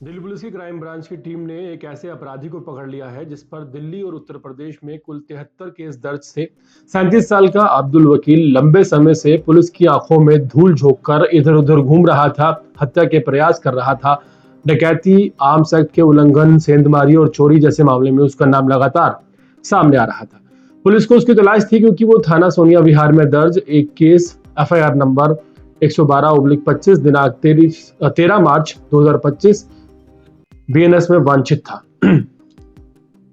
Delhi police की crime branch की team ने एक ऐसे अपराधी को पकड़ लिया है जिस पर दिल्ली और उत्तर प्रदेश में कुल 73 केस दर्ज थे। 37 साल का अब्दुल वकील लंबे समय से पुलिस की आंखों में धूल झोंककर इधर उधर घूम रहा था, हत्या के प्रयास कर रहा था। डकैती, आर्म्स एक्ट के उल्लंघन, सेंधमारी और चोरी जैसे मामले में उसका नाम लगातार सामने आ रहा था। पुलिस को उसकी तलाश थी क्योंकि वो थाना सोनिया विहार में दर्ज एक केस FIR नंबर 112/25 दिनांक 13 मार्च 2025 BNS में वांछित था।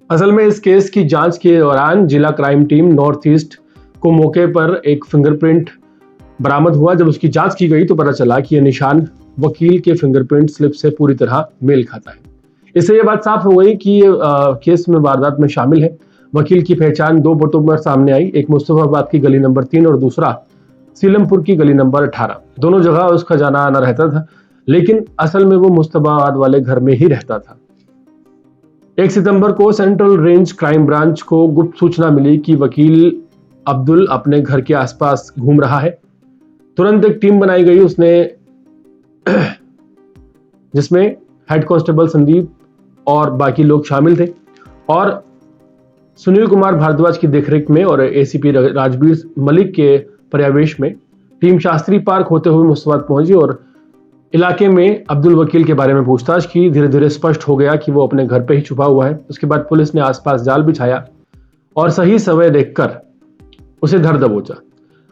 असल में इस केस की जांच के दौरान जिला क्राइम टीम नॉर्थ ईस्ट को मौके पर एक फिंगरप्रिंट बरामद हुआ। जब उसकी जांच की गई तो पता चला कि यह निशान वकील के फिंगरप्रिंट स्लिप से पूरी तरह मेल खाता है। इससे यह बात साफ हो गई कि ये केस में वारदात में शामिल है। वकील की पहचान दो फोटो पर सामने आई, एक मुस्तफाबाद की गली नंबर 3 और दूसरा सीलमपुर की गली नंबर 18। दोनों जगह उसका जाना आना रहता था, लेकिन असल में वो मुस्तफाबाद वाले घर में ही रहता था। 1 सितंबर को सेंट्रल रेंज क्राइम ब्रांच को गुप्त सूचना मिली कि वकील अब्दुल अपने घर के आसपास घूम रहा है। तुरंत एक टीम बनाई गई जिसमें हेड कांस्टेबल संदीप और बाकी लोग शामिल थे और सुनील कुमार भारद्वाज की देखरेख में और ACP राजवीर मलिक के पर्यवेश में टीम शास्त्री पार्क होते हुए मुस्तफाबाद पहुंची और इलाके में अब्दुल वकील के बारे में पूछताछ की। धीरे धीरे स्पष्ट हो गया कि वो अपने घर पे ही छुपा हुआ है। उसके बाद पुलिस ने आसपास जाल बिछाया और सही समय देखकर उसे धर दबोचा।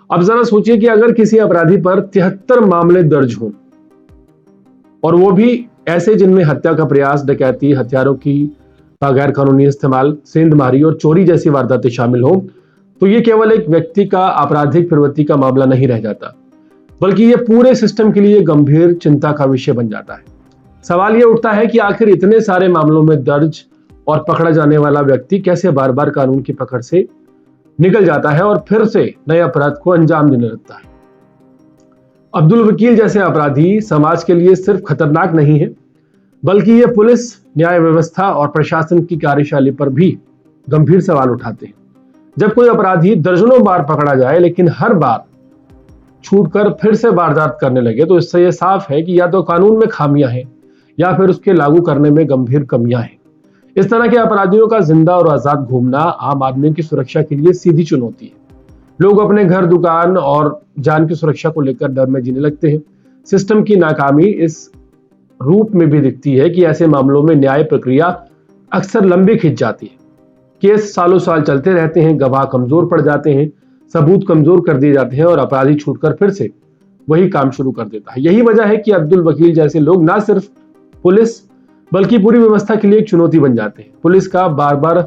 अब जरा सोचिए कि अगर किसी अपराधी पर 73 मामले दर्ज हों और वो भी ऐसे जिनमें हत्या का प्रयास, डकैती, हथियारों की गैर कानूनी इस्तेमाल, सेंधमारी और चोरी जैसी वारदातें शामिल हों, तो ये केवल एक व्यक्ति का आपराधिक प्रवृत्ति का मामला नहीं रह जाता, बल्कि ये पूरे सिस्टम के लिए गंभीर चिंता का विषय बन जाता है। सवाल ये उठता है कि आखिर इतने सारे मामलों में दर्ज और पकड़ा जाने वाला व्यक्ति कैसे बार बार कानून की पकड़ से निकल जाता है और फिर से नए अपराध को अंजाम देने लगता है। अब्दुल वकील जैसे अपराधी समाज के लिए सिर्फ खतरनाक नहीं है, बल्कि ये पुलिस, न्याय व्यवस्था और प्रशासन की कार्यशैली पर भी गंभीर सवाल उठाते हैं। जब कोई अपराधी दर्जनों बार पकड़ा जाए लेकिन हर बार छूटकर फिर से वारदात करने लगे, तो इससे यह साफ है कि या तो कानून में खामियां हैं या फिर उसके लागू करने में गंभीर कमियां हैं। इस तरह के अपराधियों का जिंदा और आजाद घूमना आम आदमी की सुरक्षा के लिए सीधी चुनौती है। लोग अपने घर, दुकान और जान की सुरक्षा को लेकर डर में जीने लगते हैं। सिस्टम की नाकामी इस रूप में भी दिखती है कि ऐसे मामलों में न्याय प्रक्रिया अक्सर लंबी खिंच जाती है। केस सालों साल चलते रहते हैं, गवाह कमजोर पड़ जाते हैं, सबूत कमजोर कर दिए जाते हैं और अपराधी छूटकर फिर से वही काम शुरू कर देता है। यही वजह है कि अब्दुल वकील जैसे लोग ना सिर्फ पुलिस बल्कि पूरी व्यवस्था के लिए एक चुनौती बन जाते हैं। पुलिस का बार बार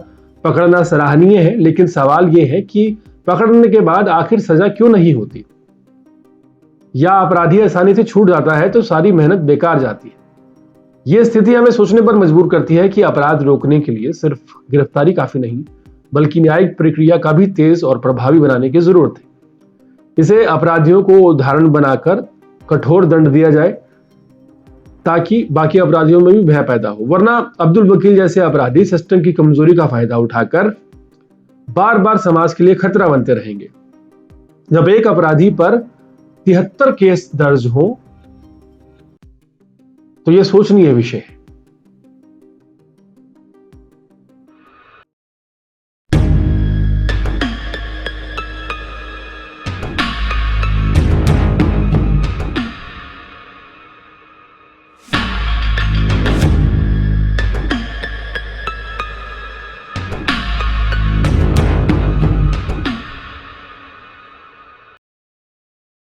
पकड़ना सराहनीय है, लेकिन सवाल यह है कि पकड़ने के बाद आखिर सजा क्यों नहीं होती, या अपराधी आसानी से छूट जाता है तो सारी मेहनत बेकार जाती है। यह स्थिति हमें सोचने पर मजबूर करती है कि अपराध रोकने के लिए सिर्फ गिरफ्तारी काफी नहीं, बल्कि न्यायिक प्रक्रिया का भी तेज और प्रभावी बनाने की जरूरत है। इसे अपराधियों को उदाहरण बनाकर कठोर दंड दिया जाए ताकि बाकी अपराधियों में भी भय पैदा हो, वरना अब्दुल वकील जैसे अपराधी सिस्टम की कमजोरी का फायदा उठाकर बार बार समाज के लिए खतरा बनते रहेंगे। जब एक अपराधी पर 73 केस दर्ज हो तो यह सोचनीय विषय है।